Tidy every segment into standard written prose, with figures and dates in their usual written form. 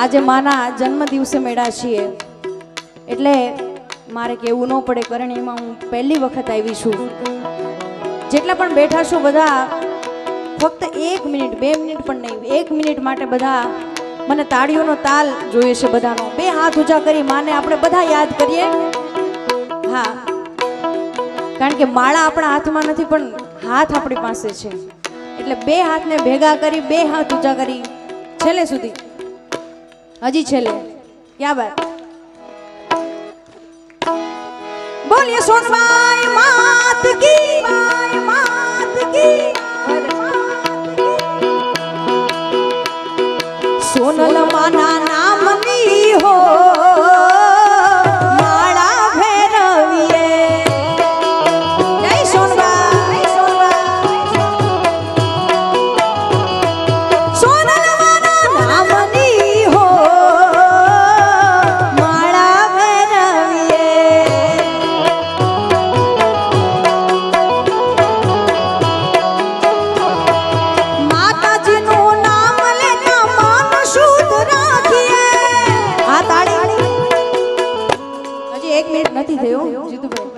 આજે માના જન્મ દિવસે મેળા છીએ એટલે મારે કહેવું ન પડે કરણીમાં હું પહેલી વખત આવી છું। જેટલા પણ બેઠા છો બધા ફક્ત 1 મિનિટ 2 મિનિટ પણ નહીં 1 મિનિટ માટે બધા મને તાળીઓનો તાલ જોઈએ છે બધાનો। બે હાથ ઊંચા કરી માને આપણે બધા યાદ કરીએ। હા, કારણ કે માળા આપણા હાથમાં નથી પણ હાથ આપણી પાસે છે, એટલે બે હાથને ભેગા કરી બે હાથ ઊંચા કરી છેલ્લે સુધી, હજી છેલ્લે। ક્યાં બાત, બોલીએ સોનબાઈ માત કી, માત કી। સોનલ માના નામની હો માળા ભેરવીએ। જય સોનબાઈ, સોનલ માના નામની હો માળા ભેરવીએ। માતાજીનું નામ લેતા મન શુદ્ધ રાખીએ। આ તાળી હજી 1 મિનિટ નથી થયો જીતુભાઈ,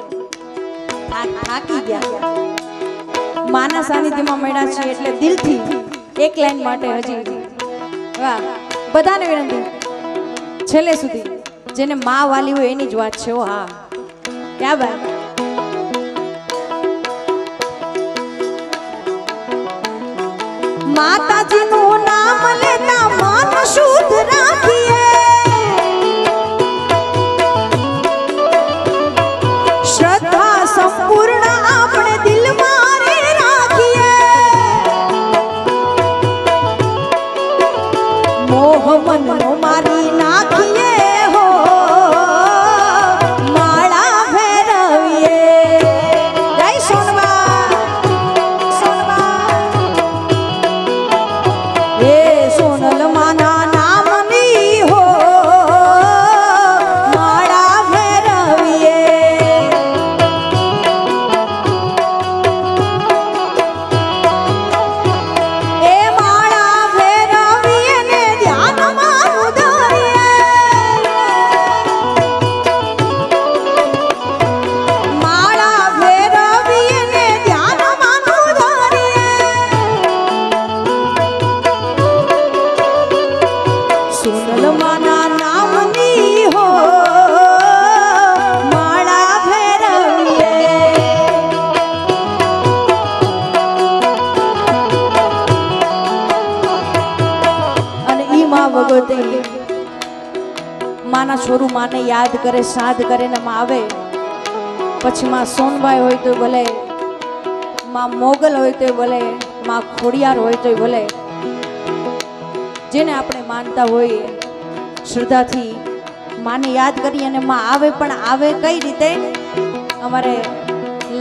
થાકી ગયા। માના સાનિધ્યમાં મળ્યા છીએ એટલે દિલથી એક લાઈન માટે હજી વાહ, બધાને વિનંતી છેલ્લે સુધી, જેને માં વાલી હોય એની જ વાત છે। ઓ હા, ક્યાં બાત। માતાજીનું નામ લેતા મન શુદ્ધ રાખીએ। શ્રદ્ધા સંપૂર્ણ આપણે દિલમાં રાખીએ। મોહ મનનો મારી નાખીએ હો માળા ભેરવીએ। જય સોનબા, સોનબા એ સોનલ માના નામની હો માળા ભેરવીએ। એ માળા ભેરવીએ ને ધ્યાનમાં ઉધારીએ। માળા ભેરવીએ ને ધ્યાનમાં ઉધારીએ। સોનલ માના નામની હો માળા ભેરવીએ। અને ઈ માં ભગવતી માના છોરું માને યાદ કરે, સાધ કરે ને માં આવે પછી માં સોનબાઈ હોય તો ભલે, માં મોગલ હોય તો ભલે, માં ખોડિયાર હોય તો ભલે, જેને આપણે માનતા હોઈએ શ્રદ્ધાથી માને યાદ કરી અને માં આવે। પણ આવે કઈ રીતે? અમારે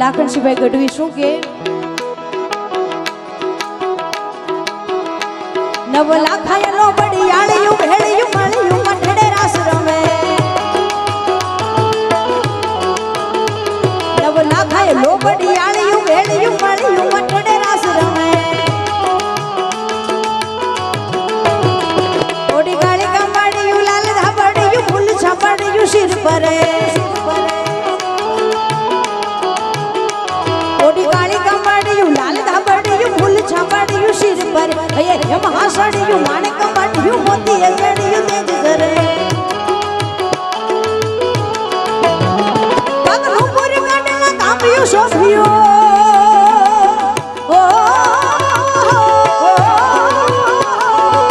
લાખણસિંહભાઈ ગઢવી શું કે, નવ લાખાય લો બડિયાળિયું ભેળિયું મળ્યું મઢડે રાસ રમે। નવ લાખાય લો બડિયાળિયું ભેળિયું મળ્યું મઢડે રાસ રમે। ઓડી કાળી કમાડિયું લાલ ધાબડિયું ફૂલ છાપડિયું શિર પરે। ઓડી કાળી કમાડિયું લાલ ધાબડિયું ફૂલ છાપડિયું શિર પર। હે હેમ હાસડિયું માણેક કમાડિયું મોતી અગડિયું તેજ ધરે। પગનું પુર કાઢેલા કાપ્યું શોભ્યું ઓ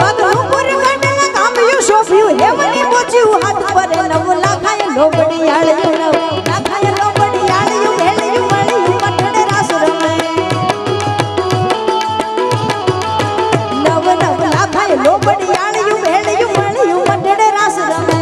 પગનું પુર કાઢેલા કાપ્યું શોભ્યું। હેમની પોચ્યું હાથ પર નવ લાખાય લોબડિયાળિયું, નવ લાખાય લોબડિયાળિયું ભેળિયું મળ્યું મઢડે રાસ રમે। નવ નવ લાખાય લોબડિયાળિયું ભેળિયું મળ્યું મઢડે રાસ રમે।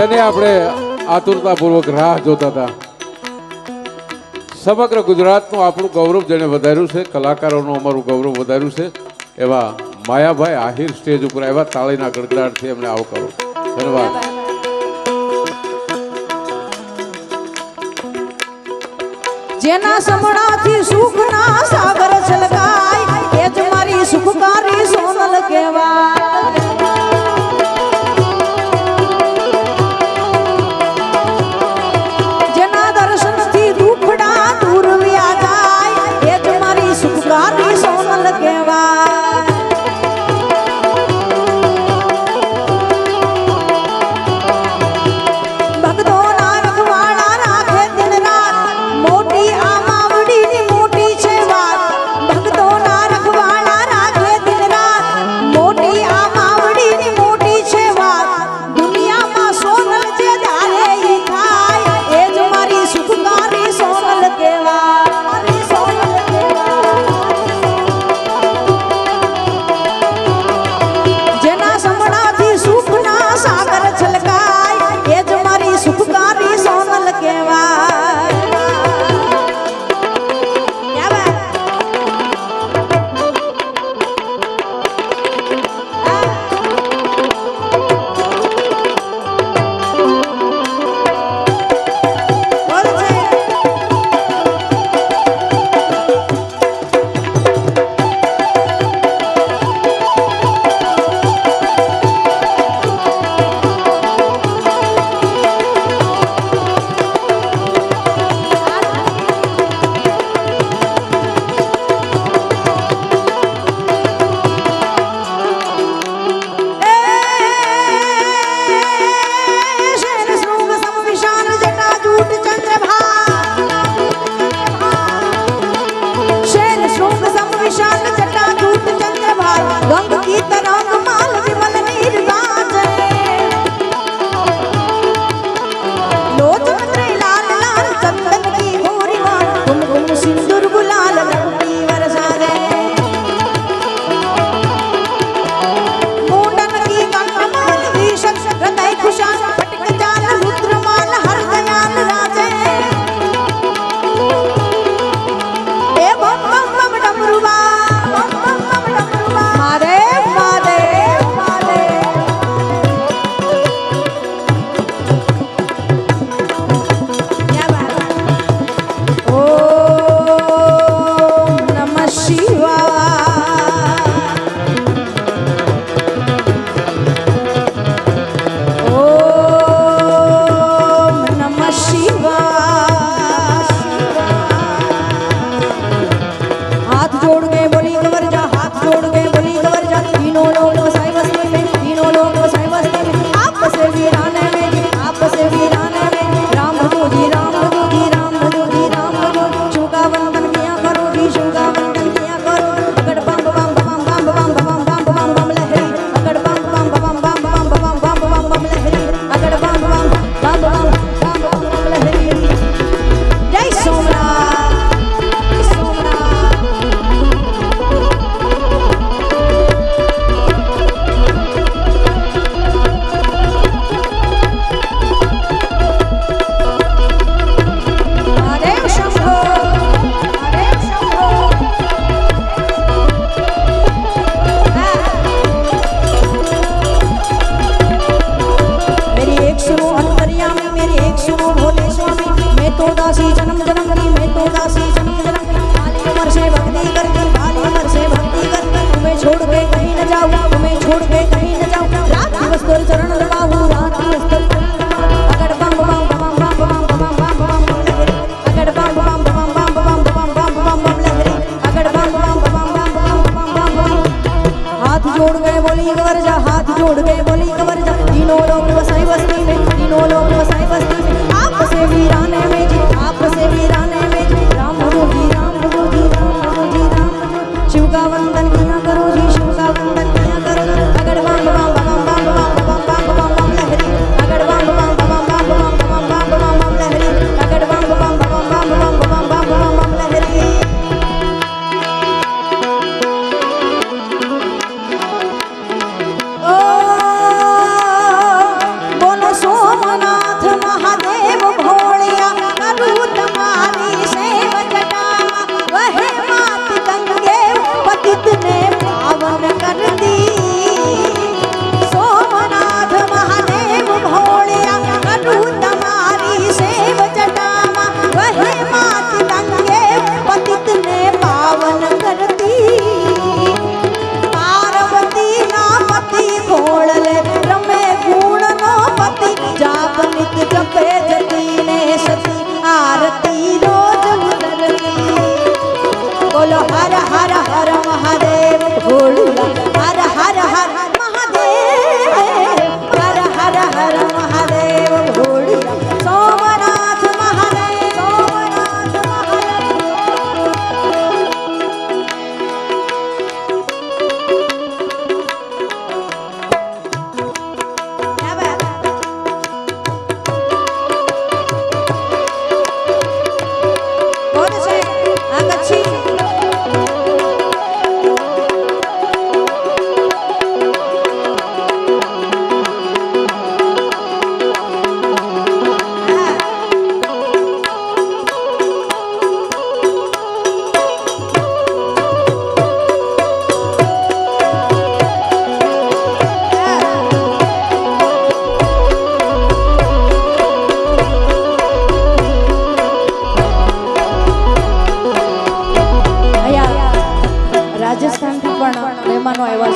જેને આપણે આતુરતાપૂર્વક રાહ જોતા હતા, સમગ્ર ગુજરાતનું આપણું ગૌરવ જેને વધાર્યું છે, કલાકારોનું અમારું ગૌરવ વધાર્યું છે, એવા માયાભાઈ આહિર સ્ટેજ ઉપર એવા તાળીના ગડગડાટથી એમને આવકારો. ધન્યવાદ. જેના સમણાથી સુખના સાગર છલકાય એ જ મારી સુખકારી સોનલ કહેવાય. જેના દર્શનથી દુખડા દૂર વ્યા જાય એ જ મારી સુખકારી સોનલ કહેવાય. ભક્તોના રખવાડા રાખે દિન રાત, મોટી આ માવડીની મોટી છે વાત. ભક્તોના રખવાડા રાખે દિન રાત, મોટી આ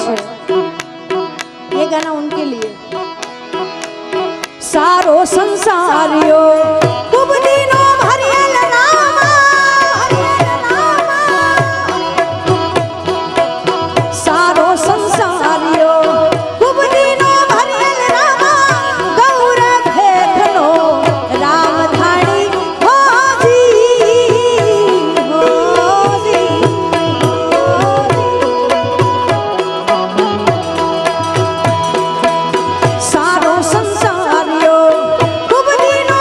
છે ये गाना उनके लिए सारो संसारियो खूब दिनो भरियल नामा सारो संसारियो खूब दिनो भरियल नामा गौर भेखनो राम धाणी होजी होजी सारो संसारियो खूब दिनो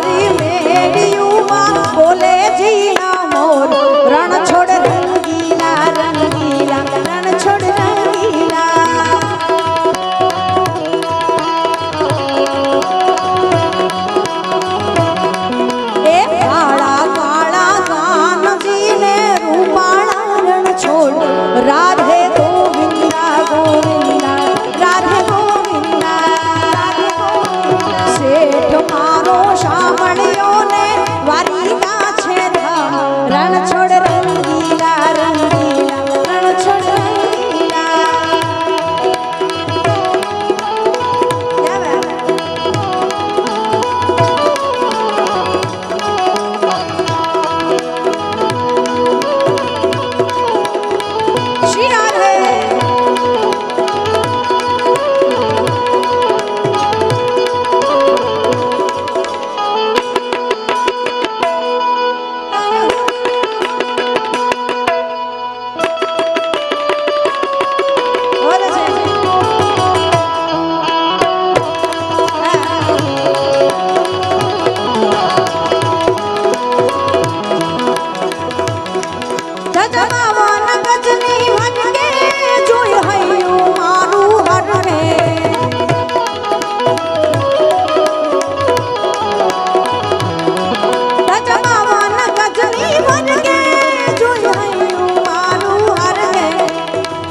મારી મેડિયુમાં બોલે જીના મોર રણ છોડ રંગીલા રંગીલા રણ છોડ રંગીલા એ કાળા કાળા કાનજીને રૂપાળા રણ છોડ રાધે ગોવિંદા ગોવિંદા રાધે ગોવિંદા રાધે ગોવિંદા શેઠ મારો શામળિયોને વારિકા છે ધામ રણ છોડ રંગીલા રંગીલા રણ છોડ રંગીલા ક્યાં વાત શ્રી રાધે બોલે છે જજમાવન ગજની વનકે જોઈ હૈયું મારું હરણે જજમાવન ગજની વનકે જોઈ હૈયું મારું હરણે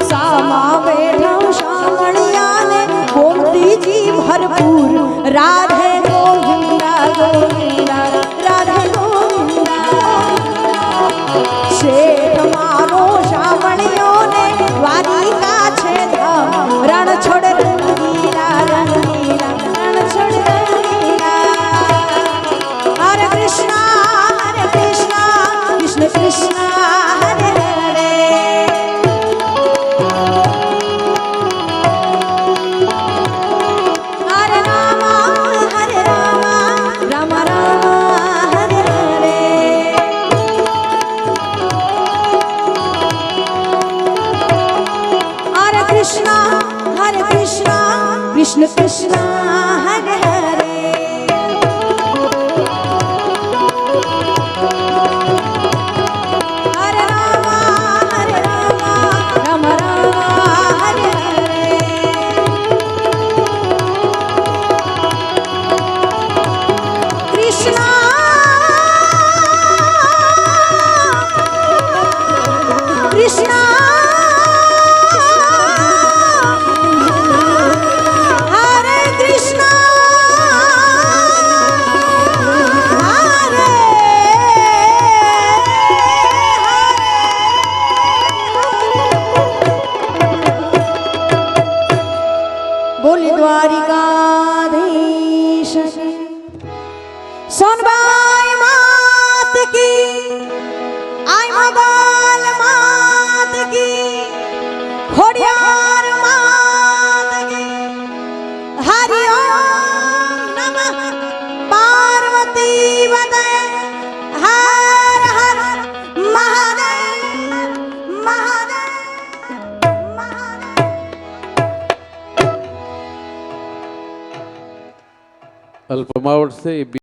સામા બેઠા શામળિયાને ગોમતીજી ભરપૂર રાધે ગોવિંદા ગોવિંદા રાધે ગોવિંદા શેઠ મારો શામળિયોને વારિકા છે ધામ રણ છોડ રંગીલા રંગીલા રણ છોડ રંગીલા હરે કૃષ્ણ કૃષ્ણ કૃષ્ણ હરે હરે હરે રામ રામ રામ હરે હરે हरे कृष्णा कृष्ण कृष्ण हरे हरे हरे राम राम राम हरे हरे कृष्णा कृष्णा हरे कृष्णा हरे बोली द्वारिकाधीश की सोनबाई मात की आई मगल मात की खोड़ियार मात की हरि ओम नमः पार्वती वदे हर हर महादेव महादेव महादेव અલ્પમાવટ છે એ